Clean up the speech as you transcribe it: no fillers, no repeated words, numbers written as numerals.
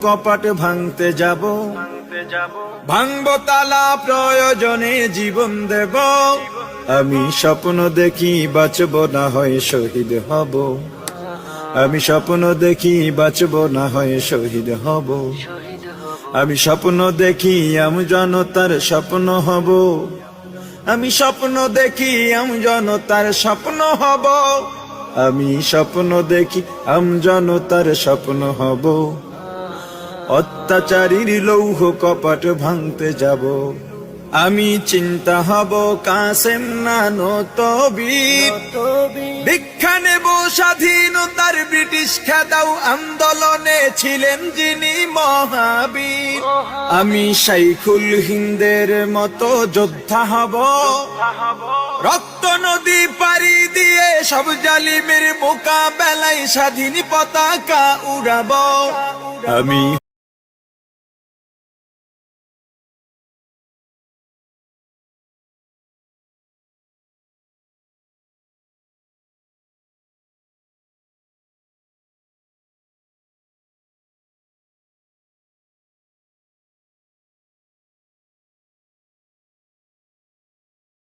কপাট ভাঙতে যাব, ভাঙবো তালা প্রয়োজনে জীবন দেব। আমি স্বপ্ন দেখি বাঁচব না হয় শহীদ হব, আমি স্বপ্ন দেখি বাঁচব না হয় শহীদ হব। আমি স্বপ্ন দেখি জনতার স্বপ্ন হব, আমি স্বপ্ন দেখি জনতার স্বপ্ন হব। আমি স্বপ্ন দেখি জনতার স্বপ্ন হব। অত্যাচারীর লৌহ কপাট ভাঙতে যাব, আমি চিন্তা হব কাসেম নানত বীর। ভিক্ষা নেব স্বাধীনতার ব্রিটিশ খেদাও আন্দোলনে ছিলেন যিনি মহাবীর। আমি শাইখুল হিন্দের মতো যোদ্ধা হব, রক্ত নদী পাড়ি দিয়ে সব জালিমের মোকাবেলায় স্বাধীন পতাকা উড়াবো। আমি